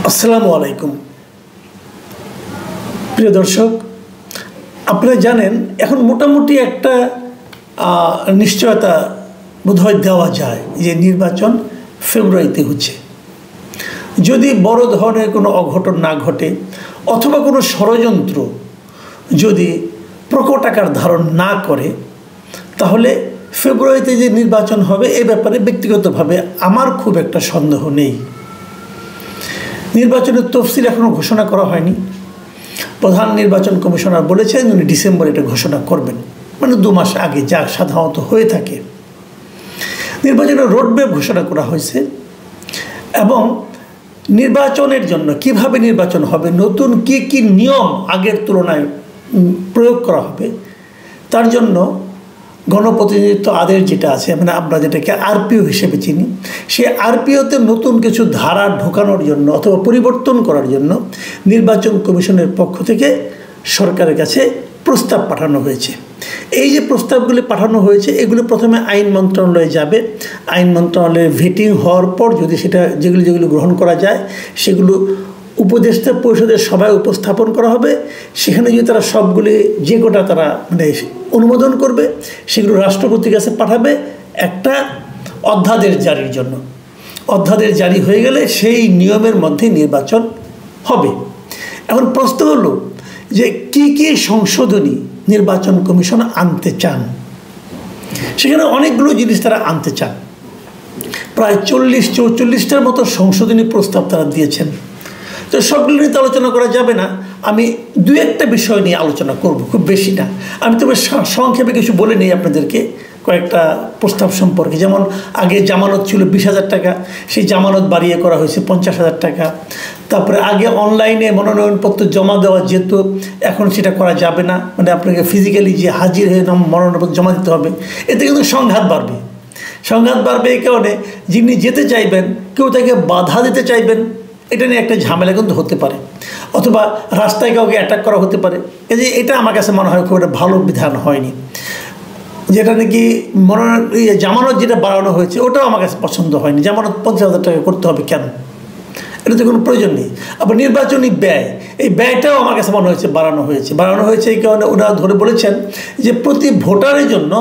আসসালামু আলাইকুম প্রিয় দর্শক, আপনারা জানেন এখন মোটামুটি একটা নিশ্চয়তা বোধহয় দেওয়া যায় যে নির্বাচন ফেব্রুয়ারিতে হচ্ছে। যদি বড় ধরনের কোনো অঘটন না ঘটে অথবা কোনো ষড়যন্ত্র যদি প্রকট আকার ধারণ না করে, তাহলে ফেব্রুয়ারিতে যে নির্বাচন হবে এ ব্যাপারে ব্যক্তিগতভাবে আমার খুব একটা সন্দেহ নেই। নির্বাচনের তফসিল এখনও ঘোষণা করা হয়নি। প্রধান নির্বাচন কমিশনার বলেছেন উনি ডিসেম্বরে এটা ঘোষণা করবেন, মানে 2 মাস আগে, যা সাধারণত হয়ে থাকে। নির্বাচনের রোডম্যাপ ঘোষণা করা হয়েছে এবং নির্বাচনের জন্য কিভাবে নির্বাচন হবে, নতুন কি কি নিয়ম আগের তুলনায় প্রয়োগ করা হবে, তার জন্য গণপ্রতিনিধিত্ব আদেশ যেটা আছে, মানে আমরা যেটাকে আরপিও হিসেবে চিনি, সেই আরপিওতে নতুন কিছু ধারা ঢোকানোর জন্য অথবা পরিবর্তন করার জন্য নির্বাচন কমিশনের পক্ষ থেকে সরকারের কাছে প্রস্তাব পাঠানো হয়েছে। এই যে প্রস্তাবগুলি পাঠানো হয়েছে এগুলো প্রথমে আইন মন্ত্রণালয়ে যাবে। আইন মন্ত্রণালয়ে ভেটিং হওয়ার পর যদি সেটা যেগুলো গ্রহণ করা যায় সেগুলো উপদেষ্টা পরিষদের সভায় উপস্থাপন করা হবে। সেখানে যদি তারা সবগুলি যে কোটা তারা মানে অনুমোদন করবে, সেগুলো রাষ্ট্রপতির কাছে পাঠাবে একটা অধ্যাদেশ জারির জন্য। অধ্যাদেশ জারি হয়ে গেলে সেই নিয়মের মধ্যে নির্বাচন হবে। এখন প্রশ্ন হলো যে কি কি সংশোধনী নির্বাচন কমিশন আনতে চান। সেখানে অনেকগুলো জিনিস তারা আনতে চান, প্রায় 40-44টার মতো সংশোধনী প্রস্তাব তারা দিয়েছেন। তো সবগুলো নিয়ে আলোচনা করা যাবে না, আমি 2-1টা বিষয় নিয়ে আলোচনা করব, খুব বেশি না। আমি তবে সংক্ষেপে কিছু বলে নিই আপনাদেরকে কয়েকটা প্রস্তাব সম্পর্কে। যেমন আগে জামানত ছিল 20,000 টাকা, সেই জামানত বাড়িয়ে করা হয়েছে 50,000 টাকা। তারপরে আগে অনলাইনে মনোনয়নপত্র জমা দেওয়া যেত, এখন সেটা করা যাবে না, মানে আপনাকে ফিজিক্যালি যে হাজির হয়ে মনোনয়নপত্র জমা দিতে হবে। এতে কিন্তু সংঘাত বাড়বে। সংঘাত বাড়বে এই কারণে যিনি যেতে চাইবেন কেউ তাকে বাধা দিতে চাইবেন, এটা নিয়ে একটা ঝামেলা কিন্তু হতে পারে, অথবা রাস্তায় কাউকে অ্যাটাক করা হতে পারে। এই যে এটা আমার কাছে মনে হয় খুব একটা ভালো বিধান হয়নি। যেটা নাকি জামানত যেটা বাড়ানো হয়েছে ওটাও আমার কাছে পছন্দ হয়নি। জামানত 50,000 টাকা করতে হবে কেন? এটা তো কোনো প্রয়োজন নেই। আবার নির্বাচনী ব্যয়, এই ব্যয়টাও আমার কাছে মনে হয়েছে বাড়ানো হয়েছে এই কারণে ওরা ধরে বলেছেন যে প্রতি ভোটারের জন্য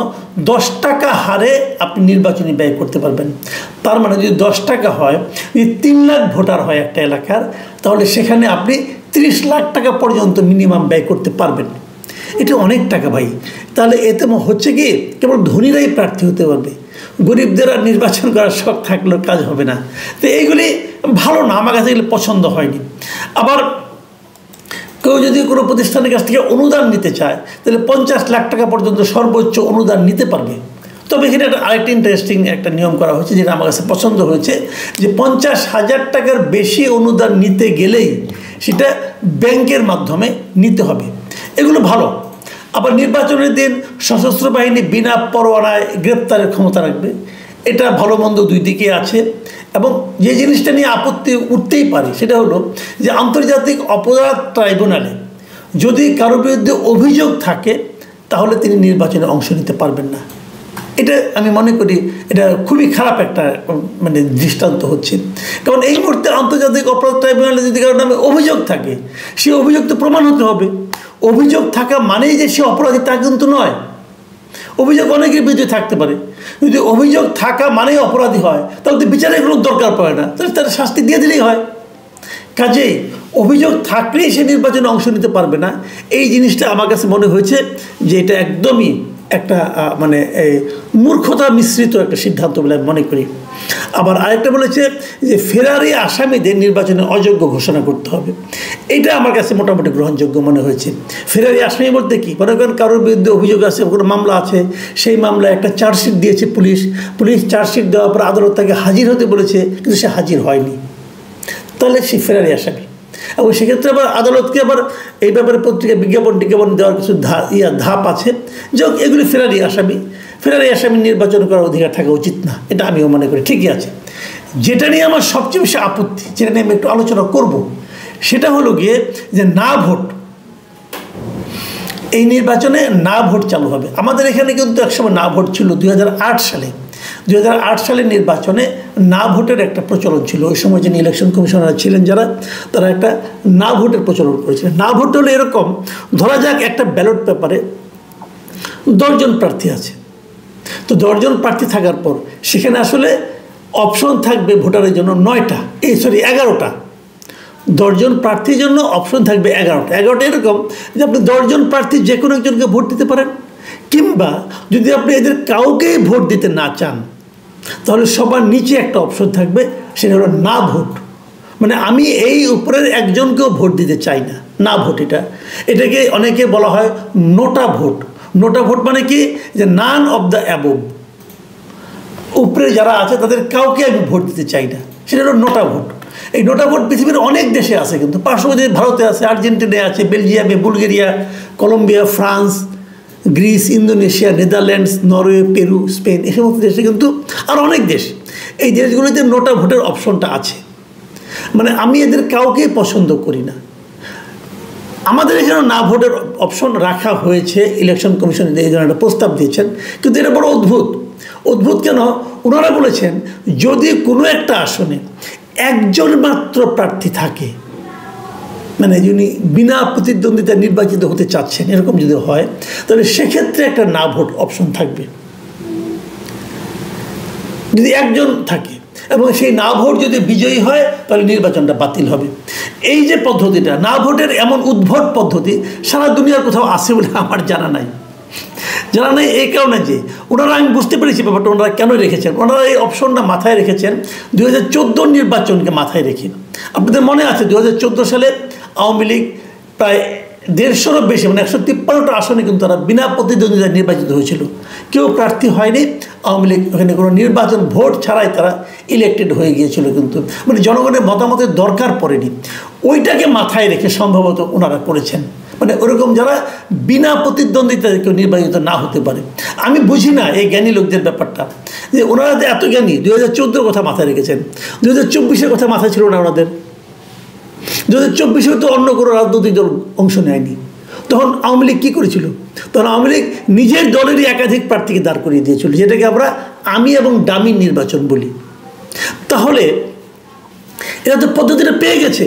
10 টাকা হারে আপনি নির্বাচনী ব্যয় করতে পারবেন। তার মানে যদি 10 টাকা হয়, যদি 3 লাখ ভোটার হয় একটা এলাকার, তাহলে সেখানে আপনি 30 লাখ টাকা পর্যন্ত মিনিমাম ব্যয় করতে পারবেন। এটা অনেক টাকা ভাই। তাহলে এতে হচ্ছে কি কেবল ধনীরাই প্রার্থী হতে পারবে, গরিবদের আর নির্বাচন করার শখ থাকলেও কাজ হবে না। তো এইগুলি ভালো না, আমার কাছে এগুলো পছন্দ হয়নি। আবার কেউ যদি কোনো প্রতিষ্ঠানের কাছ থেকে অনুদান নিতে চায় তাহলে 50 লাখ টাকা পর্যন্ত সর্বোচ্চ অনুদান নিতে পারবে। তবে এখানে আরেকটা ইন্টারেস্টিং একটা নিয়ম করা হয়েছে যেটা আমার কাছে পছন্দ হয়েছে, যে 50,000 টাকার বেশি অনুদান নিতে গেলেই সেটা ব্যাংকের মাধ্যমে নিতে হবে। এগুলো ভালো। আবার নির্বাচনের দিন সশস্ত্র বাহিনী বিনা পরোয়ানায় গ্রেপ্তারের ক্ষমতা রাখবে, এটা ভালো মন্দ দুই দিকে আছে। এবং যে জিনিসটা নিয়ে আপত্তি উঠতেই পারে সেটা হলো যে আন্তর্জাতিক অপরাধ ট্রাইব্যুনালে যদি কারো বিরুদ্ধে অভিযোগ থাকে তাহলে তিনি নির্বাচনে অংশ নিতে পারবেন না। এটা আমি মনে করি এটা খুবই খারাপ একটা মানে দৃষ্টান্ত হচ্ছে। কারণ এই মুহূর্তে আন্তর্জাতিক অপরাধ ট্রাইব্যুনালে যদি কারোর নামে অভিযোগ থাকে, সেই অভিযোগ তো প্রমাণ হতে হবে। অভিযোগ থাকা মানেই যে সে অপরাধী তা কিন্তু নয়। অভিযোগ অনেকের বিরুদ্ধে থাকতে পারে, যদি অভিযোগ থাকা মানেই অপরাধী হয় তাহলে তো বিচারের কোনো দরকার পড়ে না, তাহলে তার শাস্তি দিয়ে দিলেই হয়। কাজেই অভিযোগ থাকলেই সে নির্বাচনে অংশ নিতে পারবে না, এই জিনিসটা আমার কাছে মনে হয়েছে যে এটা একদমই একটা মানে মূর্খতা মিশ্রিত একটা সিদ্ধান্ত বলে আমি মনে করি। আবার আরেকটা বলেছে যে ফেরারি আসামিদের নির্বাচনে অযোগ্য ঘোষণা করতে হবে। এটা আমার কাছে মোটামুটি গ্রহণযোগ্য মনে হয়েছে। ফেরারি আসামি বলতে কি, মনে করেন কারোর বিরুদ্ধে অভিযোগ আছে, কোনো মামলা আছে, সেই মামলায় একটা চার্জশিট দিয়েছে পুলিশ চার্জশিট দেওয়ার পর আদালত তাকে হাজির হতে বলেছে কিন্তু সে হাজির হয়নি, তাহলে সে ফেরারি আসামি। এবং সেক্ষেত্রে আবার আদালতকে আবার এই ব্যাপারে পত্রিকা বিজ্ঞাপন দেওয়ার কিছু ধাপ আছে। যাক, এগুলি ফেরারি আসামি নির্বাচন করার অধিকার থাকা উচিত না, এটা আমিও মনে করি। ঠিকই আছে। যেটা নিয়ে আমার সবচেয়ে বেশি আপত্তি, যেটা নিয়ে আমি একটু আলোচনা করব, সেটা হলো গিয়ে যে না ভোট। এই নির্বাচনে না ভোট চালু হবে। আমাদের এখানে কিন্তু একসময় না ভোট ছিল 2008 সালে। 2008 সালের নির্বাচনে না ভোটের একটা প্রচলন ছিল। ওই সময় যিনি ইলেকশন কমিশনার ছিলেন যারা, তারা একটা না ভোটের প্রচলন করেছিলেন। না ভোট হলে এরকম, ধরা যাক একটা ব্যালট পেপারে 10 জন প্রার্থী আছে, তো 10 জন প্রার্থী থাকার পর সেখানে আসলে অপশন থাকবে ভোটারের জন্য 11টা। 10 জন প্রার্থীর জন্য অপশন থাকবে 11টা এরকম যে আপনি 10 জন প্রার্থী যে কোনো একজনকে ভোট দিতে পারেন, কিংবা যদি আপনি এদের কাউকেই ভোট দিতে না চান তাহলে সবার নিচে একটা অপশন থাকবে, সেটা হলো না ভোট। মানে আমি এই উপরের একজনকেও ভোট দিতে চাই না, না ভোট। এটাকে অনেকে বলা হয় নোটা ভোট। নোটা ভোট মানে কি, যে নান অফ দ্য অ্যাবভ, উপরে যারা আছে তাদের কাউকে আমি ভোট দিতে চাই না, সেটা হলো নোটা ভোট। এই নোটা ভোট পৃথিবীর অনেক দেশে আছে, কিন্তু পার্শ্ববর্তী ভারতে আছে, আর্জেন্টিনায় আছে, বেলজিয়ামে, Bulgaria, Colombia, France, Greece, Indonesia, Netherlands, Norway, Peru, Spain, এই সমস্ত দেশে কিন্তু আর অনেক দেশ, এই দেশগুলিতে নোটা ভোটের অপশনটা আছে। মানে আমি এদের কাউকেই পছন্দ করি না। আমাদের এখানে না ভোটের অপশন রাখা হয়েছে, ইলেকশন কমিশন এই ধরনের একটা প্রস্তাব দিয়েছেন, কিন্তু এটা বড় অদ্ভুত কেন? ওনারা বলেছেন যদি কোনো একটা আসনে একজন মাত্র প্রার্থী থাকে, মানে যিনি বিনা প্রতিদ্বন্দ্বিতা নির্বাচিত হতে চাচ্ছেন, এরকম যদি হয় তাহলে সেক্ষেত্রে একটা না ভোট অপশন থাকবে। যদি একজন থাকে এবং সেই না ভোট যদি বিজয়ী হয় তাহলে নির্বাচনটা বাতিল হবে। এই যে পদ্ধতিটা, না ভোটের এমন উদ্ভট পদ্ধতি সারা দুনিয়ার কোথাও আছে বলে আমার জানা নাই। এই কারণে যে ওনারা, আমি বুঝতে পেরেছি ব্যাপারটা ওনারা কেন রেখেছেন। ওনারা এই অপশনটা মাথায় রেখেছেন 2014 নির্বাচনকে মাথায় রেখে। আপনাদের মনে আছে 2014 সালে আওয়ামী লীগ প্রায় 150-রও বেশি, মানে 153টা আসনে কিন্তু তারা বিনা প্রতিদ্বন্দ্বিতা নির্বাচিত হয়েছিল। কেউ প্রার্থী হয়নি, আওয়ামী লীগ ওখানে কোনো নির্বাচন ভোট ছাড়াই তারা ইলেক্টেড হয়ে গিয়েছিল। কিন্তু মানে জনগণের মতামতের দরকার পড়েনি, ওইটাকে মাথায় রেখে সম্ভবত ওনারা করেছেন। মানে ওরকম যারা বিনা প্রতিদ্বন্দ্বিতায় কেউ নির্বাচিত না হতে পারে। আমি বুঝি না এই জ্ঞানী লোকদের ব্যাপারটা, যে ওনারা যে এত জ্ঞানী। 2014 কথা মাথায় রেখেছেন, 2024 কথা মাথায় ছিল না ওনাদের। 2024 তো অন্য কোনো রাজনৈতিক দল অংশ নেয়নি। তখন আওয়ামী লীগ কী করেছিল? তখন আওয়ামী লীগ নিজের দলেরই একাধিক প্রার্থীকে দাঁড় করিয়ে দিয়েছিল, যেটাকে আমরা আমি এবং ডামি নির্বাচন বলি। তাহলে এরা তো পদ্ধতিটা পেয়ে গেছে।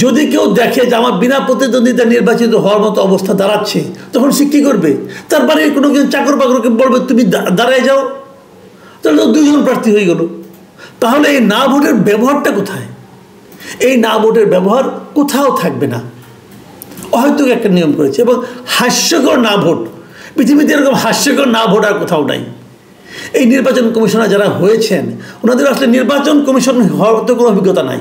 যদি কেউ দেখে যে আমার বিনা প্রতিদ্বন্দ্বিতা নির্বাচিত হওয়ার মতো অবস্থা দাঁড়াচ্ছে, তখন সে কী করবে? তার বাড়ির কোনো কেউ চাকর বাকরকে বলবে তুমি দাঁড়ায় যাও, তাহলে তো 2 জন প্রার্থী হয়ে গেল। তাহলে এই না ভোটের ব্যবহারটা কোথায়? এই না ভোটের ব্যবহার কোথাও থাকবে না। হয়তো একটা নিয়ম করেছে, এবং হাস্যকর না ভোট, পৃথিবীতে এরকম হাস্যকর না ভোট আর কোথাও নাই। এই নির্বাচন কমিশনার যারা হয়েছেন, ওনাদের আসলে নির্বাচন কমিশন হওয়ার তো কোনো অভিজ্ঞতা নাই।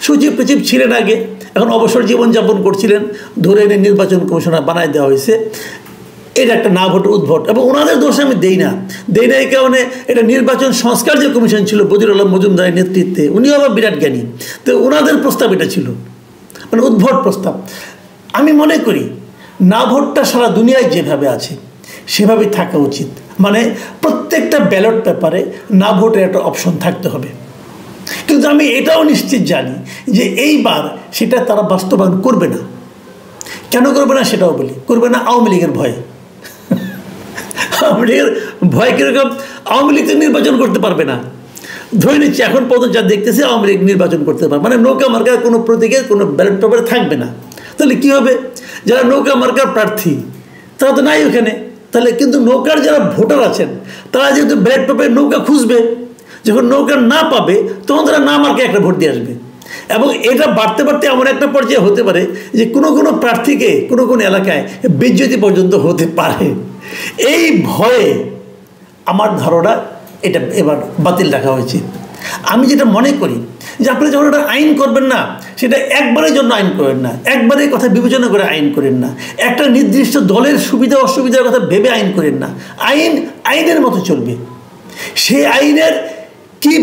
সচিব ছিলেন আগে, এখন অবসর জীবনযাপন করছিলেন, ধরে এনে নির্বাচন কমিশনার বানায় দেওয়া হয়েছে। এটা একটা না ভোট উদ্ভট, এবং ওনাদের দোষ আমি দেই না। এই কারণে এটা নির্বাচন সংস্কার যে কমিশন ছিল বদিউল আলম মজুমদারের নেতৃত্বে, উনিও আবার বিরাট জ্ঞানী, তো ওনাদের প্রস্তাব এটা ছিল, মানে উদ্ভট প্রস্তাব। আমি মনে করি না ভোটটা সারা দুনিয়ায় যেভাবে আছে সেভাবেই থাকা উচিত। মানে প্রত্যেকটা ব্যালট পেপারে না ভোটের একটা অপশন থাকতে হবে। কিন্তু আমি এটাও নিশ্চিত জানি যে এইবার সেটা তারা বাস্তবায়ন করবে না। কেন করবে না সেটাও বলি। করবে না আওয়ামী লীগের ভয়ে। আওয়ামী লীগের ভয় কীরকম? আওয়ামী লীগ তো নির্বাচন করতে পারবে না। ধরে নিচ্ছি এখন পর্যন্ত যা দেখতেছি আওয়ামী লীগ নির্বাচন করতে পারবে, মানে নৌকা মার্কার কোনো প্রতীকের কোনো ব্যালট পেপারে থাকবে না। তাহলে কী হবে? যারা নৌকা মার্কার প্রার্থী তারা তো নাই ওখানে। তাহলে কিন্তু নৌকার যারা ভোটার আছেন তারা যেহেতু ব্যালট পেপারে নৌকা খুঁজবে, যখন নৌকা না পাবে তখন তারা না মার্কে একটা ভোট দিয়ে আসবে। এবং এটা বাড়তে এমন একটা পর্যায়ে হতে পারে যে কোনো প্রার্থীকে কোনো এলাকায় বেজ্জতি পর্যন্ত হতে পারে। এই ভয়ে আমার ধারণা এটা এবার বাতিল রাখা হয়েছে। আমি যেটা মনে করি যে আপনি যখন একটা আইন করবেন না, সেটা একবারের জন্য আইন করেন না, একবারের কথা বিবেচনা করে আইন করেন না, একটা নির্দিষ্ট দলের সুবিধা অসুবিধার কথা ভেবে আইন করেন না। আইন আইনের মতো চলবে। সেই আইনের কি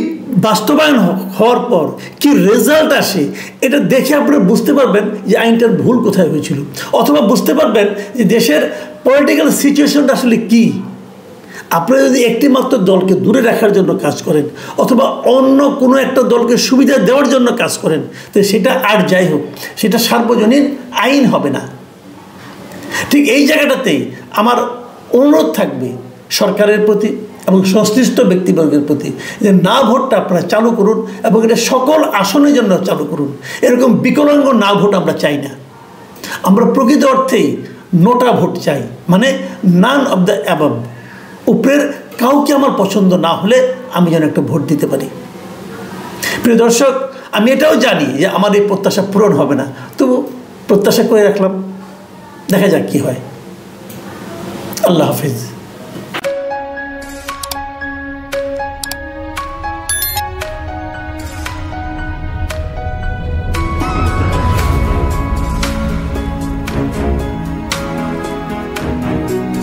বাস্তবায়ন হওয়ার পর কি রেজাল্ট আসে এটা দেখে আপনারা বুঝতে পারবেন যে আইনটার ভুল কোথায় হয়েছিল, অথবা বুঝতে পারবেন যে দেশের পলিটিক্যাল সিচুয়েশনটা আসলে কী। আপনারা যদি একটি মাত্র দলকে দূরে রাখার জন্য কাজ করেন, অথবা অন্য কোনো একটা দলকে সুবিধা দেওয়ার জন্য কাজ করেন, তো সেটা আর যাই হোক, সেটা সার্বজনীন আইন হবে না। ঠিক এই জায়গাটাতেই আমার অনুরোধ থাকবে সরকারের প্রতি, এবং সংশ্লিষ্ট ব্যক্তিবর্গের প্রতি যে না ভোটটা আপনারা চালু করুন এবং এটা সকল আসনের জন্য চালু করুন। এরকম বিকলাঙ্গ না ভোট আমরা চাই না। আমরা প্রকৃত অর্থেই নোটা ভোট চাই, মানে নান অব দ্য অ্যাবভ। উপরের কাউকে আমার পছন্দ না হলে আমি যেন একটা ভোট দিতে পারি। প্রিয় দর্শক, আমি এটাও জানি যে আমার এই প্রত্যাশা পূরণ হবে না, তবু প্রত্যাশা করে রাখলাম, দেখা যাক কী হয়। আল্লাহ হাফিজ।